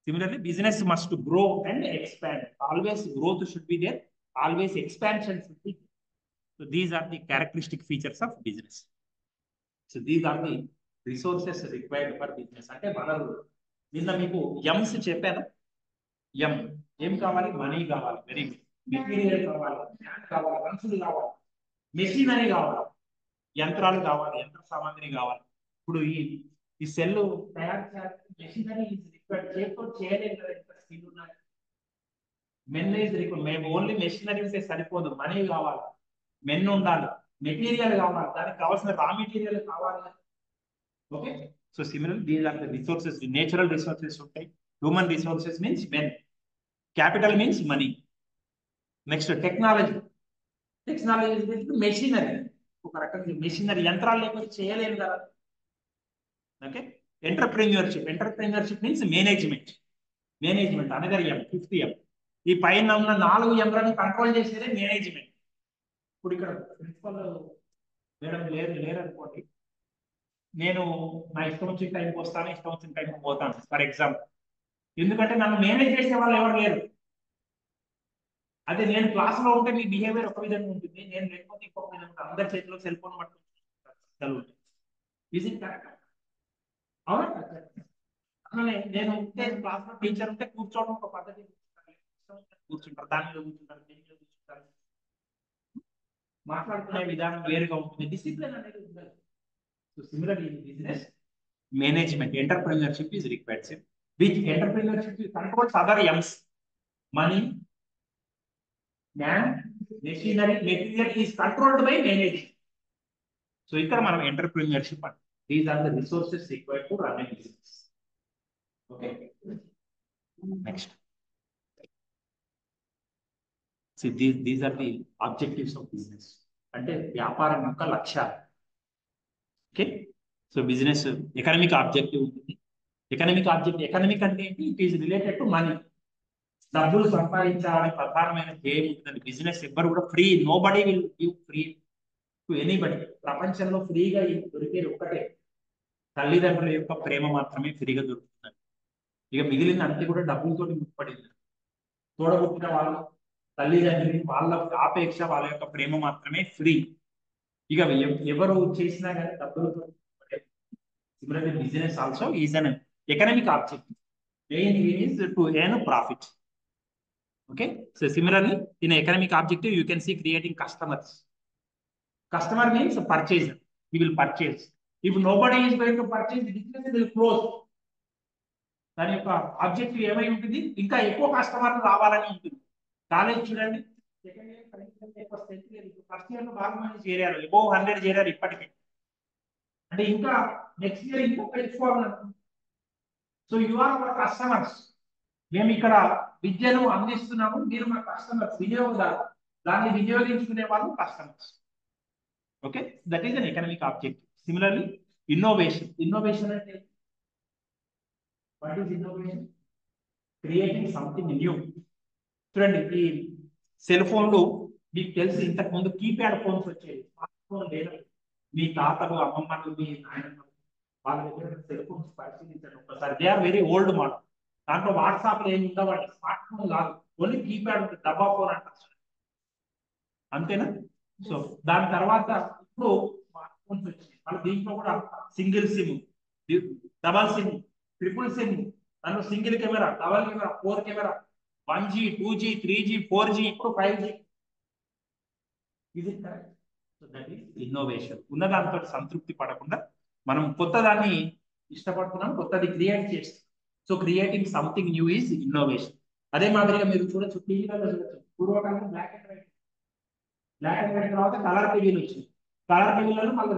Similarly, business must grow and expand. Always growth should be there. Always expansion should be there. So these are the characteristic features of business. So these are the resources required for business. అంటే వనరులు. నిన్న మీకు ఎమ్స్ చెప్పాను. ఎం ఏం కావాలి? Money కావాలి. Very good. Material కావాలి, land కావాలి, మనుషులు కావాలి, మెషినరీ కావాలి, యంత్రాలు కావాలి, యంత్ర సామాగ్రి కావాలి. ఇప్పుడు ఈ సెల్ తయారు చేయాలంటే మెషినరీ ఈజ్ రిక్వైర్డ్. చేతితో చేయలేదు కదా, ఇంత స్కిల్ ఉన్నాయి. Men is required. మేము ఓన్లీ మెషినరీస్ సరిపోదు, మనీ కావాలి, మెన్ ఉండాలి, మెటీరియల్ కావాలి, దానికి కావాల్సిన రా మెటీరియల్ కావాలి. Okay. So similarly these are the resources. Natural resources ఉంటాయి. Human resources means men. Capital means money. Next technology. Technology machinery. ఒక రకంగా మెషినరీ, యంత్రాలు లేకపోతే చేయలేము కదా. Okay. Entrepreneurship. Entrepreneurship means management. Management another M, fifth M. ఈ పైన ఉన్న 4 ఎంలను కంట్రోల్ చేసేదే మేనేజ్మెంట్. ఇప్పుడు ఇక్కడ ప్రిన్సిపల్ మేడం లేరు అనుకోండి, నేను నా ఇష్టం వచ్చిన టైంకి వస్తాను, ఇష్టం వచ్చిన టైంకి పోతాను ఫర్ ఎగ్జాంపుల్. ఎందుకంటే నన్ను మేనేజ్ చేసే వాళ్ళు ఎవరు లేరు. అదే నేను క్లాస్ లో ఉంటే మీ బిహేవియర్ ఒక విధంగా ఉంటుంది, నేను లేకపోతే ఇంకొక విధంగా ఉంటుంది. అందరి చేతిలో సెల్ ఫోన్ పట్టుకుంటారు. Is it correct? అవునా? అట్లనే నేను ఉంటే క్లాస్ లో టీచర్ ఉంటే కూర్చోవడం ఒక పద్ధతి, కూర్చుంటారు, దాని మీద కూర్చుంటారు, దీని మీద కూర్చుంటారు, మాట్లాడుకునే విధానం వేరుగా ఉంటుంది, డిసిప్లిన్ అనేది ఉండదు. So similar in business management entrepreneurship is required, which entrepreneurship controls other Ms, money, man, machinery, material is controlled by management. So ఇక్కడ మనం ఎంటర్ప్రెన్యూర్షిప్ అంటే these are the resources required to run a business. Okay, next. See, these are the objectives of business. అంటే వ్యాపారం యొక్క లక్ష్యాలు. Okay, so business economic objective ఉంటుంది. Economic objective, economic అంటే ఏంటి? It is related to money. డబ్బులు సంపాదించాలనే ప్రధానమైన ధ్యేయం ఉంటుంది. బిజినెస్ ఎవ్వరు కూడా free, nobody will give free to anybody. ప్రపంచంలో ఫ్రీగా దొరికేది ఒక్కటే, తల్లిదండ్రుల యొక్క ప్రేమ మాత్రమే ఫ్రీగా దొరుకుతుంది. ఇక మిగిలిన అంతే కూడా డబ్బులతో ముడిపడింది. తోడబుట్టిన వాళ్ళు, తల్లిదండ్రులు, వాళ్ళ ఆపేక్ష, వాళ్ళ యొక్క ప్రేమ మాత్రమే ఫ్రీ. ఇక ఎవరు చేసినా కానీ డబ్బులతో. Similarly business also is an economic objective. Main is to earn profit. Okay, so similarly in economic objective you can see creating customers. Customer means a purchaser, he will purchase. If nobody is going to purchase, the business will close. దాని యొక్క objective ఏమై ఉంటుంది? ఇంకా ఎక్కువ కస్టమర్లు రావాలని ఉంటుంది. College చూడండి, సెకండ్ ఇయర్ ఫస్ట్ ఇయర్ లో బాగా మంది చేరారు, అబౌవ్ 100 చేరారు ఇప్పటికే. అంటే ఇంకా నెక్స్ట్ ఇయర్ ఇంకా పెంచుకోవాలనుకుంటున్నారు. So you are our customers. మేము ఇక్కడ విద్యను అందిస్తున్నాము, మీరు మా కస్టమర్స్, వినియోగదారు. దాన్ని వినియోగించుకునే వాళ్ళు customers. Okay, that is an economic objective. Similarly innovation. Innovation అంటే what is innovation? Creating something new. చూడండి, ఈ సెల్ ఫోన్లు మీకు తెలిసి ఇంతకు ముందు కీప్యాడ్ ఫోన్స్ వచ్చేవి, స్మార్ట్ ఫోన్ లేదు. మీ తాతలు, అమ్మమ్మలు, మీ నాయనమ్మలు వాళ్ళ దగ్గర సెల్ ఫోన్స్ పరిశీలించండి ఒకసారి. They are very old model. దాంట్లో వాట్సాప్ ఏమి ఉండవండి, స్మార్ట్ ఫోన్ కాదు, ఓన్లీ కీప్యాడ్ ఉంటుంది, డబ్బా ఫోన్ అంటారు, అంతేనా? సో దాని తర్వాత ఇప్పుడు స్మార్ట్ ఫోన్స్ వచ్చినాయి. మళ్ళీ దీంట్లో కూడా single sim, double sim, triple sim, దాంట్లో single camera, double camera, 4 camera, 1G, 2G, 3G, 4G, ఇప్పుడు 5G. ఇది correct. So that is innovation. ఉన్న దాంతో సంతృప్తి పడకుండా మనం కొత్త దాన్ని ఇష్టపడుతున్నాం, కొత్తది క్రియేట్ చేస్తాం. So creating something new is innovation. అదే మాదిరిగా మీరు చూడొచ్చు, టీవీలలో చూడొచ్చు, పూర్వకాలం black and white, black and white తర్వాత కలర్ టీవీలు వచ్చింది. కలర్ టీవీలలో మళ్ళీ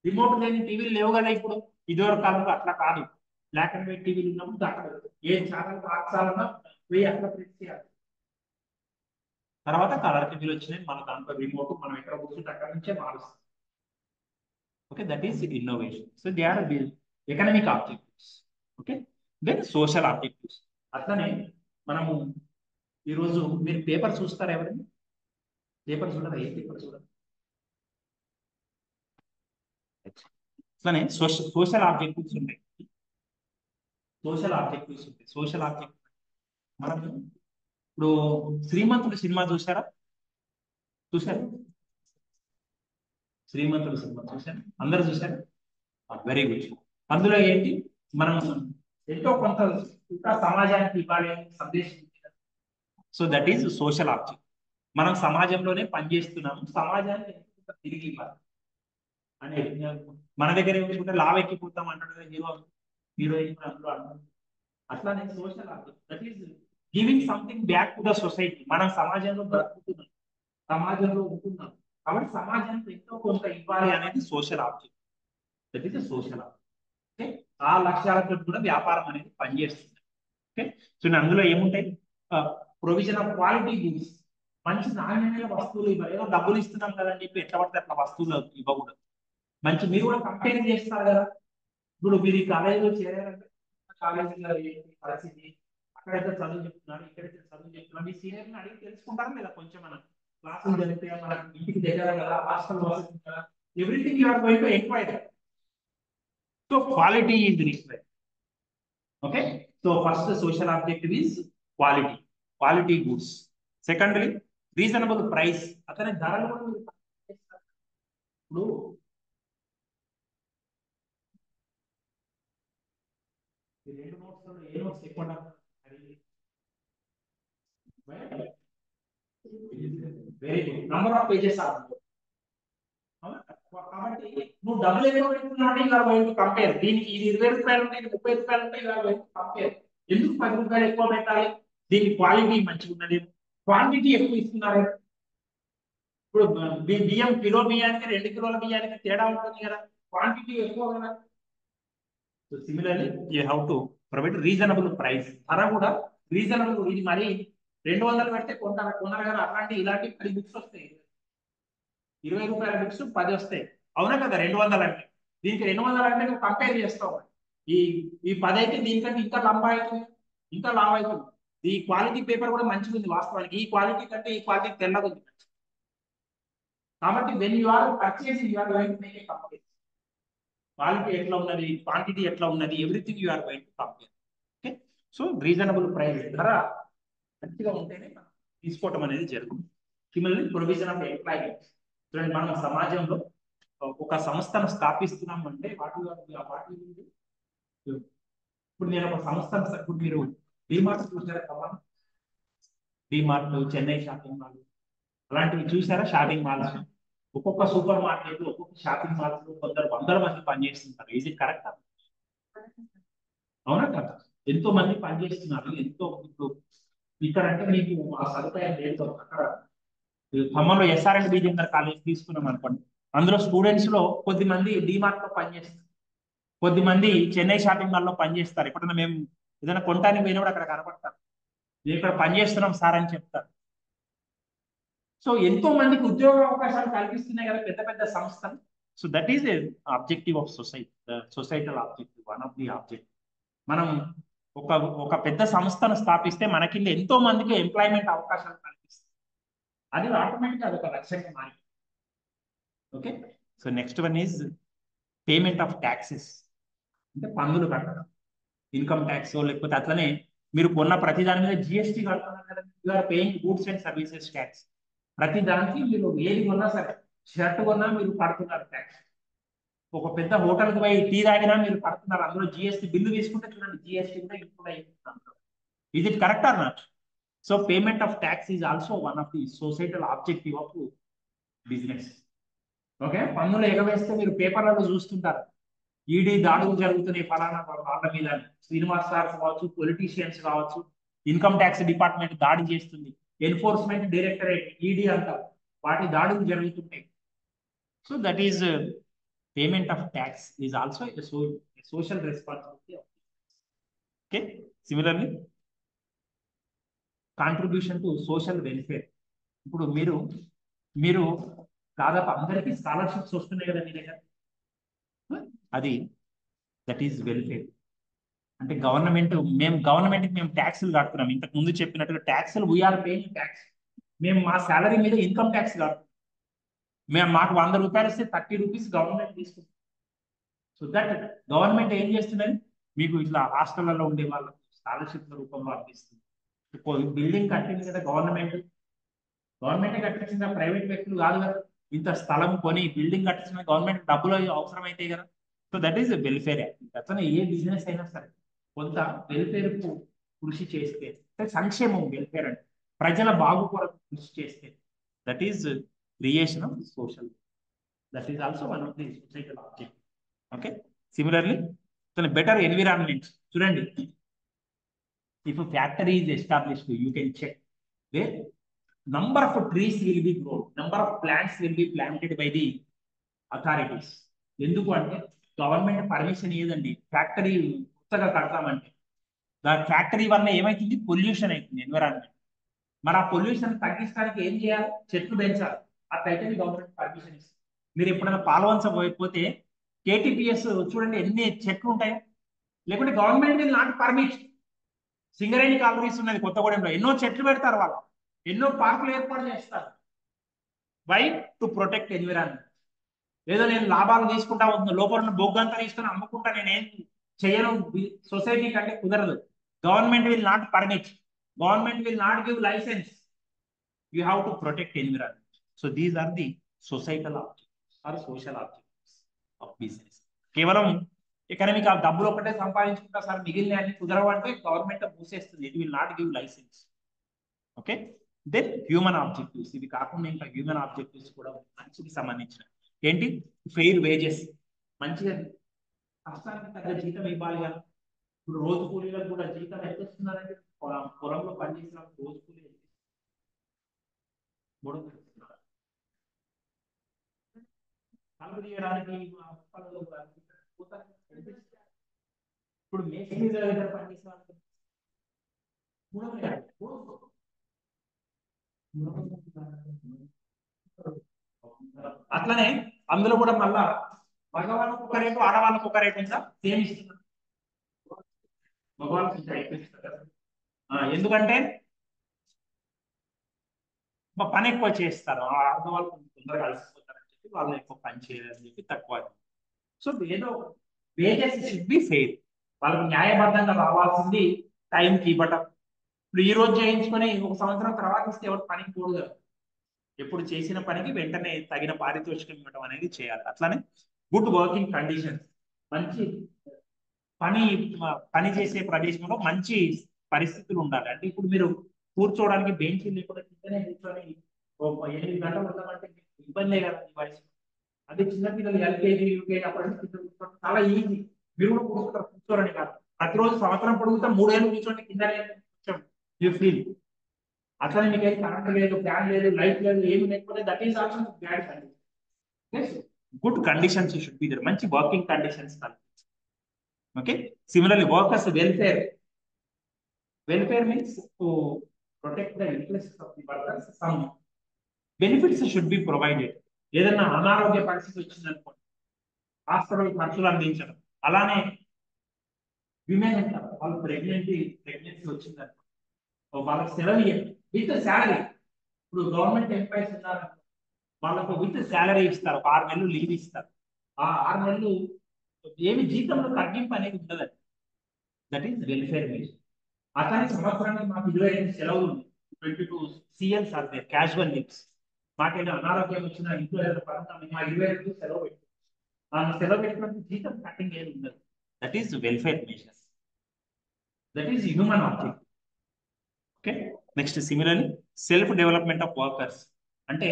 రిమోట్ లేని టీవీలు లేవు కదా ఇప్పుడు. ఇదివరకు కాలంలో అట్లా కాదు, బ్లాక్ అండ్ వైట్ టీవీలు ఉన్నప్పుడు అక్కడ ఏ ఛానల్ మార్చాలన్నా పోయి అక్కడ ప్రెస్ చేయాలి. తర్వాత కలర్ టీవీలు వచ్చినాయి, మన దాంట్లో రిమోట్, మనం ఎక్కడ కూర్చుంటే అక్కడ నుంచే మారుస్తాం. Okay, that is innovation. So they are economic objectives. Okay, then social objectives. అట్లనే మనము ఈరోజు మీరు పేపర్ చూస్తారా? ఎవరైనా పేపర్ చూడరా? ఏ పేపర్ చూడరు? అట్లనే సోషల్ ఆబ్జెక్టివ్స్ ఉంటాయి. సోషల్ ఆబ్జెక్టివ్స్ ఉంటాయి. సోషల్ ఆబ్జెక్టివ్ మనం ఇప్పుడు శ్రీమంతుడు సినిమా చూసారా? చూసారు? శ్రీమంతుడు సినిమా చూసారు? అందరు చూసారు? Very good. అందులో ఏంటి, మనం ఎంతో కొంత ఇంకా సమాజానికి ఇవ్వాలి సందేశం. So that is social object. మనం సమాజంలోనే పనిచేస్తున్నాము, సమాజానికి ఎంతో తిరిగి ఇవ్వాలి అనేది. మన దగ్గర ఏమిటంటే లావ్ ఎక్కిపోతాం అంటాడు కదా హీరోయిన్ అందులో అంటారు. అట్లానే social object, that is giving something back to the society. మనం సమాజంలో బ్రతుకుతున్నాం, సమాజంలో ఉంటున్నాం, కాబట్టి సమాజానికి ఎంతో కొంత ఇవ్వాలి అనేది social object. That is social object. Okay, ఆ లక్ష్యాలతో కూడా వ్యాపారం అనేది పనిచేస్తుంది. ఓకే, సో అందులో ఏముంటాయి? ప్రొవిజన్ ఆఫ్ క్వాలిటీ గూడ్స్, మంచి నాణ్యమైన వస్తువులు ఇవ్వాలి. ఏదో డబ్బులు ఇస్తున్నాం కదా అని చెప్పి ఎట్లా పడితే అట్లా వస్తువులు ఇవ్వకూడదు. మంచి, మీరు కూడా కంపేర్ చేస్తారు కదా. ఇప్పుడు మీరు ఈ కాలేజీలో చేరారంటే కాలేజీలో ఏంటి పరిస్థితి, అక్కడైతే చదువు చెప్తున్నారు, ఇక్కడైతే చదువు చెప్తున్నారు, మీ సీనియర్ని అడిగి తెలుసుకుంటారా లేదా? కొంచెం మనం క్లాసులు జరిగితే మన ఇంటికి దగ్గర కదా, హాస్టల్ వస్తుంది కదా, everything you are going to enquiry. So quality is required. Okay, so first social objective is quality, quality goods. Secondly reasonable price, అతని ధరలు కూడా మీరు చేస్తారు. ఇప్పుడు ఈ రెండు నోట్స్ ఏ నోట్స్ ఎక్కువ very good, number of pages are కాబట్టి నువ్వు డబ్బులు ఎక్కువ పెట్టుకున్నావు ఇలా పోయి కంపేర్, దీనికి ఇది 20 రూపాయలు ఉంటాయి, ఇది 30 రూపాయలు ఉంటాయి, ఇలా పోయి కంపేర్. ఎందుకు 10 రూపాయలు ఎక్కువ పెట్టాలి? దీని క్వాలిటీ మంచిగా ఉన్నది, క్వాంటిటీ ఎక్కువ ఇస్తున్నారు. ఇప్పుడు బియ్యం కిలో బియ్యానికి 2 కిలోల బియ్యానికి తేడా ఉంటుంది కదా, క్వాంటిటీ ఎక్కువ కదా. So similarly you have to provide reasonable price, ధర కూడా రీజనబుల్. ఇది మరి 200 పెడితే కొన్నారు కదా, అలాంటి ఇలాంటి 10 బుక్స్ వస్తాయి, 20 రూపాయల బుక్స్ 10 వస్తాయి, అవునా కదా. 200 అంటే దీనికి 200 అంటే నువ్వు కంపేర్ చేస్తావు, ఈ ఈ 10 అయితే దీనికంటే ఇంకా లంబా అవుతుంది, ఇంకా లావ్ అవుతుంది. ఈ క్వాలిటీ పేపర్ కూడా మంచిగా ఉంది వాస్తవానికి, ఈ క్వాలిటీ కంటే ఈ క్వాలిటీ తెల్లగా ఉంది. కాబట్టి when you are purchasing you are going to make a compare, quality ఎట్లా ఉన్నది, క్వాంటిటీ ఎట్లా ఉన్నది, everything you are going to compare. Okay, so reasonable price, ధర మంచిగా ఉంటేనే మనం తీసుకోవటం అనేది జరుగుతుంది. Similarly provision of employment. చూడండి, మనం సమాజంలో ఒక సంస్థను స్థాపిస్తున్నాం అంటే వాటి ఇప్పుడు నేను ఒక సంస్థను, ఇప్పుడు మీరు డిమార్ట్ చూసారా, డిమార్ట్, చెన్నై షాపింగ్ మాల్ అలాంటివి చూసారా, షాపింగ్ మాల్. ఒక్కొక్క సూపర్ మార్కెట్, ఒక్కొక్క షాపింగ్ మాల్స్ లో కొందరు 100 మంది పనిచేస్తుంటారు. ఇది కరెక్ట్? అవునా కదా, ఎంతో మంది పనిచేస్తున్నారు. ఎంతో ఇప్పుడు ఇక్కడ అంటే మీకు ఆ సదుపాయం లేదు. అక్కడ ఖమ్మంలో SR&B బీజేందర్ కాలేజ్ తీసుకున్నాం అనుకోండి, అందులో స్టూడెంట్స్ లో కొద్ది మంది డిమార్ట్ లో పనిచేస్తారు, కొద్ది మంది చెన్నై షాపింగ్ మాల్ లో పనిచేస్తారు. ఎప్పుడైనా మేము ఏదైనా కొనడానికి పోయినప్పుడు అక్కడ కనపడతారు, మేము ఇక్కడ పనిచేస్తున్నాం సార్ అని చెప్తారు. సో ఎంతో మందికి ఉద్యోగ అవకాశాలు కల్పిస్తున్నాయి కదా పెద్ద పెద్ద సంస్థలు. So that is objective of society, societal objective, one of the objective. మనం ఒక ఒక పెద్ద సంస్థను స్థాపిస్తే మనకి ఎంతో మందికి ఎంప్లాయ్మెంట్ అవకాశాలు కల్పిస్తాయి, అది ఆటోమేటిక్ అది ఒక లక్ష్యంగా మారి. Okay, so next one is payment of taxes, అంటే పన్నులు కట్టడం, ఇన్కమ్ ట్యాక్స్ లేకపోతే అట్లనే మీరు కొన్న ప్రతి దాని మీద జిఎస్టీ కడుతున్నారు కదా, you are paying goods and services tax. ప్రతి దానికి మీరు ఏది కొన్నా సరే, షర్ట్ కొన్నా మీరు కడుతున్నారు ట్యాక్స్, ఒక పెద్ద హోటల్కి పోయి టీ తాగినా మీరు కడుతున్నారు, అందులో జిఎస్టీ బిల్లు తీసుకుంటే చూడండి జిఎస్టీ కూడా ఇంక్లూడ్ అయిపోతుంది. Is it correct or not? So payment of tax is also one of the societal objective of business. Okay, పన్నులు ఎగవేస్తే మీరు పేపర్లలో చూస్తుంటారు, ఈడీ దాడులు జరుగుతున్నాయి ఫలానా వాళ్ళ మీద, శ్రీనివాస్ సార్ కావచ్చు, పొలిటీషియన్స్ కావచ్చు, ఇన్కమ్ ట్యాక్స్ డిపార్ట్మెంట్ దాడి చేస్తుంది, ఎన్ఫోర్స్మెంట్ డైరెక్టరేట్ ఈడీ అంటారు, వాటి దాడులు జరుగుతుంటాయి. So that is payment of tax is also social responsibility. Okay, similarly contribution to social welfare. ఇప్పుడు మీరు దాదాపు అందరికీ స్కాలర్షిప్స్ వస్తున్నాయి కదా మీ దగ్గర, అది దట్ ఈస్ వెల్ఫేర్. అంటే గవర్నమెంట్ మేము ట్యాక్సులు కడుతున్నాం, ఇంతకు ముందు చెప్పినట్టుగా ట్యాక్సులు, వీఆర్ పేయింగ్ ట్యాక్స్. మేము మా శాలరీ మీద ఇన్కమ్ ట్యాక్స్ కడుతున్నాం, మాకు 100 రూపాయలు వస్తే 30 రూపీస్ గవర్నమెంట్ తీసుకుంటాం. సో దట్ గవర్నమెంట్ ఏం చేస్తుందని మీకు ఇట్లా హాస్టళ్లలో ఉండే వాళ్ళకి స్కాలర్షిప్ల రూపంలో అందిస్తుంది. బిల్డింగ్ కట్టింది కదా గవర్నమెంటే కట్టించిందా, ప్రైవేట్ వ్యక్తులు కాదు కదా. ఇంత స్థలం కొని బిల్డింగ్ కట్టించిన గవర్నమెంట్ డబ్బులు అవసరం అయితే కదా. So that is welfare activity. అతను ఏ బిజినెస్ అయినా సరే కొంత వెల్ఫేర్ కు కృషి చేస్తే, సంక్షేమం వెల్ఫేర్ అంటే ప్రజల బాగు కొరకు కృషి చేస్తే, that is creation of social, that is also one of the societal object. Okay, similarly better environment. చూడండి, if factory is established, you can check where number of trees will be grown, number of plants will be planted by the authorities. ఎందుకు అంటే government permission ఏదండి, factory కొత్తగా కడతామంటే దాని factory వల్ల ఏమైతుంది, pollution అవుతుంది environment. మరి ఆ పొల్యూషన్ తగ్గించడానికి ఏం చేయాలి, చెట్లు పెంచాలి, అట్లయితే గవర్నమెంట్ పర్మిషన్ ఇస్తుంది. మీరు ఎప్పుడైనా పాలవంచ పోయిపోతే KTPS చూడండి ఎన్ని చెట్లు ఉంటాయో, లేకుంటే గవర్నమెంట్ మీద నాటి పర్మిషన్. సింగరేణి కాలనీస్ ఉన్నది కొత్తగూడెంలో, ఎన్నో చెట్లు పెడతారు వాళ్ళు, ఎన్నో పార్కులు ఏర్పాటు చేస్తారు. వై? To protect environment. ఏదో నేను లాభాలు తీసుకుంటా లోపల ఉన్న బొగ్గంతా తీసుకుని అమ్ముకుంటా నేనేం చేయను సొసైటీ కంటే కుదరదు. Government will not permit, government will not give licence. You have to protect environment. So these are the societal objectives or social objectives of business. కేవలం ఎకనామిక్ ఆ డబ్బులు ఒకటే సంపాదించుకుంటా సార్ మిగిలిన అన్ని కుదరవంటే గవర్నమెంట్ మూసేస్తుంది. It will not give license. Okay, then human objectives, ఇవి కాకుండా ఇంకా హ్యూమన్ ఆబ్జెక్టివ్స్ కూడా మంచికి సంబంధించిన ఏంటి, ఫెయిర్ వేజెస్, మంచిగా కష్టానికి తగ్గ జీతం ఇవ్వాలి కదా. ఇప్పుడు రోజు కూలీలకు కూడా జీతం ఎంత ఇస్తున్నారంటే పొలంలో పనిచేసిన రోజు కూలీ కలుపు తీయడానికి ఇప్పుడు మేస్త్రి దగ్గర పనిచేసిన అట్లనే అందులో కూడా మళ్ళా మగవాళ్ళకు ఒక రేటు ఆడవాళ్ళకు ఒక రేటు ఉందా, సేమ్ ఇస్తున్నారు. మగవాళ్ళకి ఇంకా ఎక్కువ ఇస్తారు కదా, ఎందుకంటే పని ఎక్కువ చేస్తారు, ఆడవాళ్ళు కొంచెం తొందరగా అలసిపోతారని చెప్పి వాళ్ళు ఎక్కువ పని చేయాలని చెప్పి తక్కువ. సో ఏదో వేజెస్ షుడ్ బి ఫెయిర్, వాళ్ళకి న్యాయబద్ధంగా రావాల్సింది టైంకి ఇవ్వటం. ఇప్పుడు ఈ రోజు చేయించుకొని ఒక సంవత్సరం తర్వాత ఇస్తే ఎవరు పనికి పోదు కదా. ఎప్పుడు చేసిన పనికి వెంటనే తగిన పారితోషికం ఇవ్వడం అనేది చేయాలి. అట్లానే గుడ్ వర్కింగ్ కండిషన్స్, మంచి పని చేసే ప్రదేశంలో మంచి పరిస్థితులు ఉండాలి. అంటే ఇప్పుడు మీరు కూర్చోవడానికి బెంచ్ లేకుండా కిందనే కూర్చొని 8 గంటలు ఉండమంటే ఇబ్బందే కదా ఈ వయసు. అదే చిన్నపిల్లలు ఎల్కేజీ యూకేజీ అప్పటి కూర్చోవడం చాలా ఈజీ. మీరు కూడా కూర్చుంటారు, కూర్చోరని కాదు, ప్రతిరోజు సంవత్సరం పొడుగుతా 3 ఏళ్ళు కూర్చోండి కిందనే కూర్చోండి, యూ ఫీల్. అట్లనే మీకు ఏం కరెంట్ లేదు, ఫ్యాన్ లేదు, లైట్ లేదు, ఏమి లేకపోతే that is also bad condition. Good conditions should be there, మంచి working conditions. Okay, similarly workers welfare. Welfare means to protect the interest of the workers, some benefits should be provided. ఏదైనా అనారోగ్య పరిస్థితి వచ్చిందనుకోండి, hospital ఖర్చులు అందించడం. అలానే women ఉంటారు, వాళ్ళు ప్రెగ్నెన్సీ వచ్చిందనుకోండి, వాళ్ళకి సెలవు విత్ శాలరీ. ఇప్పుడు గవర్నమెంట్ ఎంప్లాయీస్ ఉన్నారు, వాళ్ళకు విత్ శాలరీ ఇస్తారు, 6 నెలలు లీవ్ ఇస్తారు. ఆ 6 నెలలు ఏమి జీతంలో తగ్గింపు అనేది ఉండదండి. That is welfare measures. అతని సంవత్సరానికి మాకు 25 సెలవులు, 22 CLs are there, casual leaves. మాకేదో అనారోగ్యం వచ్చిన ఇంట్లో ఏదో పరంగా మా 25 సెలవు పెట్టి ఆ సెలవు పెట్టినప్పుడు జీతం కటింగ్ ఏది ఉండదు. That is welfare measures, that is human object. Okay, next similarly self development of workers, అంటే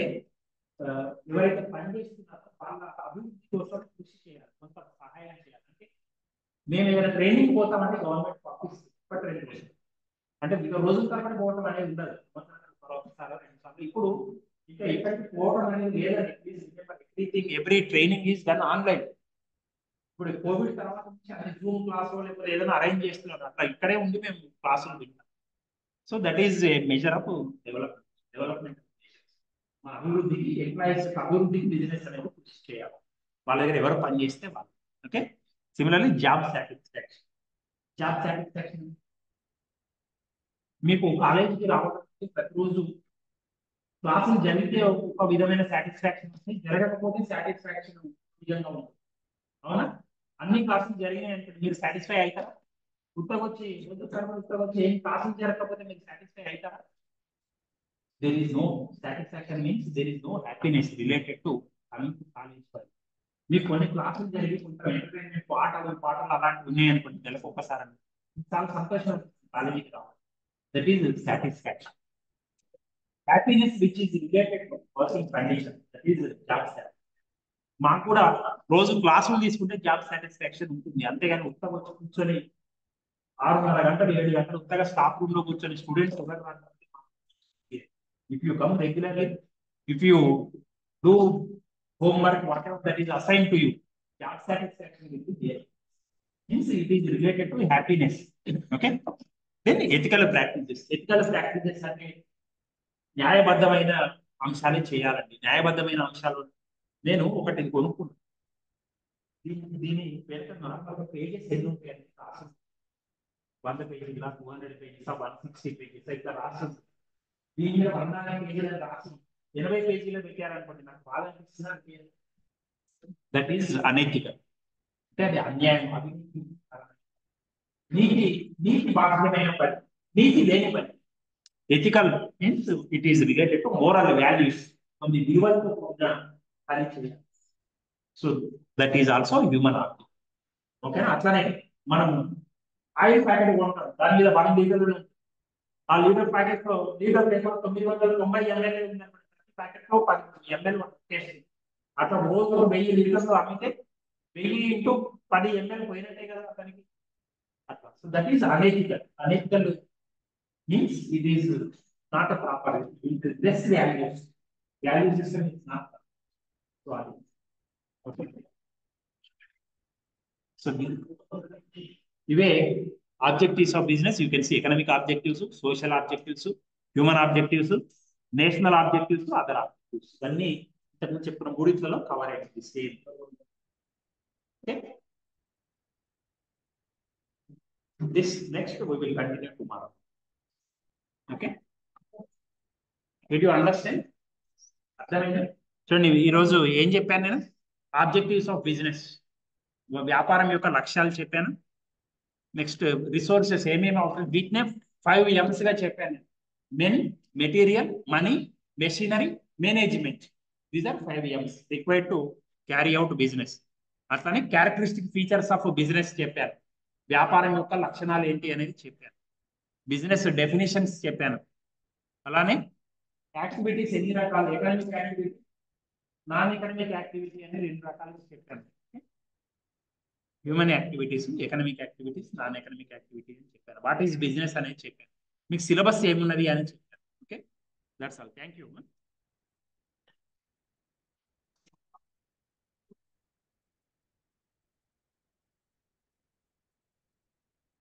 ఎవరైతే పనిచేస్తున్నారో వాళ్ళ అభివృద్ధి కోసం కృషి చేయాలి, కొంత సహాయం చేయాలి. అంటే మేము ఏదైనా ట్రైనింగ్ పోతామంటే గవర్నమెంట్ పంపిస్తుంది, అంటే మీకు రోజుల తరబడి పోవడం అనేది ఉండదు, ఒకసారి 2 సార్లు. ఇప్పుడు ఇంకా ఎక్కడికి పోవడం అనేది లేదండి. Every training is done online. ఇప్పుడు కోవిడ్ తర్వాత నుంచి అది జూమ్ క్లాస్ లేకపోతే ఏదైనా అరేంజ్ చేస్తున్నారు, అట్లా ఇక్కడే ఉండి మేము క్లాసులు వింటాం. So that is a measure of development. మా అభివృద్ధికి, ఎంప్లాయీస్ అభివృద్ధికి బిజినెస్ అనేది కృషి చేయాలి, వాళ్ళ దగ్గర ఎవరు పని చేస్తే వాళ్ళు. Okay, similarly job satisfaction. Job satisfaction మీకు కాలేజీకి రావడానికి ప్రతిరోజు క్లాసులు జరిగితే ఒక విధమైన సాటిస్ఫాక్షన్ వస్తుంది, జరగకపోతే సాటిస్ఫాక్షన్ విధంగా ఉంటుంది. అవునా, అన్ని క్లాసులు జరిగినాయి మీరు సాటిస్ఫై అవుతారా? ఉత్తగొచ్చి ఏం క్లాసులు జరగకపోతే మీరు సాటిస్ఫై అవుతారా? there is no satisfaction, means there is no happiness related to coming to college. మీకు కొన్ని క్లాసులు జరిగి కొంచెం ఎంటర్టైన్మెంట్ పాటలు అలాంటివి ఉన్నాయనుకోండి, నెలకు ఒక్కసారి చాలా సంతోషం కాలేజీకి రావాలి. That is satisfaction. Happiness which is related to working condition, that is job satisfaction. మాకు కూడా రోజు క్లాసులు తీసుకుంటే జాబ్ సాటిస్ఫాక్షన్ ఉంటుంది, అంతేగాని ఉత్తగా వచ్చి కూర్చొని 6:30 గంటలు 7 గంటలు ఉత్తగా స్టాఫ్ రూమ్ లో కూర్చొని స్టూడెంట్స్ ఎవరు రాదు. If you come regularly, if you do homework, whatever that is assigned to you, job satisfaction will be there. Means it is related to happiness. Okay. Then ethical practices. Ethical practices అంటే న్యాయబద్ధమైన అంశాలే చేయాలండి. న్యాయబద్ధమైన అంశాలు నేను ఒకటి కొనుక్కున్నాను, దీని పేరు pages ఎన్ని ఉంటాయండి, రాసి 100 పేజీల, 200 పేజీల, 160 పేజీల ఇట్లా రాసి దీని మీద 14 పేజీల రాసి 80 పేజీలో పెట్టారనుకోండి, నాకు బాగా అనిపిస్తుంది. దట్ ఈస్ అనెథికల్, అంటే అది అన్యాయం. నీతి బాధ్యమైన పని, నీతి లేని పని. Ethical means it is related to moral values కొన్ని విలువలతో కూడిన పని చేయాలి. So that is also human object. ఓకేనా? అట్లానే మనం ఆయిల్ ప్యాకెట్ కొంటాం, దాని మీద 1 లీటర్, ఆ లీటర్ ప్యాకెట్ లో లీటర్ పేపర్ 990 ml ఉందనుకోండి, ప్రతి ప్యాకెట్ లో 10 ml టేస్ట్. అట్లా రోజు 1000 లీటర్లు అమ్మితే 1000 ఇంటూ 10 ml పోయినట్టే కదా అతనికి. అట్లా. So that is unethical. Unethical means it is not a proper, it is less values. Value system is not. So అది. ఓకే. సో ఇవే objectives of business. You can see economic objectives, social objectives, human objectives, national objectives, other objectives. ఇవన్నీ ఇంతకుముందు చెప్పిన మూడిట్లలో cover అయింది same. Okay. This next we will continue tomorrow. Okay. Did you understand? అర్థమైందా? చూడండి, ఈరోజు ఏం చెప్పాను నేను? ఆబ్జెక్టివ్స్ ఆఫ్ బిజినెస్, వ్యాపారం యొక్క లక్ష్యాలు చెప్పాను. నెక్స్ట్ రిసోర్సెస్ ఏమేమి అవసరం, వీటినే 5 M's గా చెప్పాను. Men, material, money, machinery, management. These are 5 M's required to carry out business. అట్లానే క్యారెక్టరిస్టిక్ ఫీచర్స్ ఆఫ్ బిజినెస్ చెప్పాను. వ్యాపారం యొక్క లక్షణాలు ఏంటి అనేది చెప్పాను. బిజినెస్ డెఫినేషన్స్ చెప్పాను. అలానే యాక్టివిటీస్ ఎన్ని రకాలు, economic activity, non economic activity అని 2 రకాలుగా చెప్పాను. Human activities, economic activities, non economic activity అని చెప్పాను. వాట్ ఈస్ బిజినెస్ అనేది చెప్పాను. మీకు సిలబస్ ఏమున్నది అని చెప్పాను. Okay, that's all. Thank you.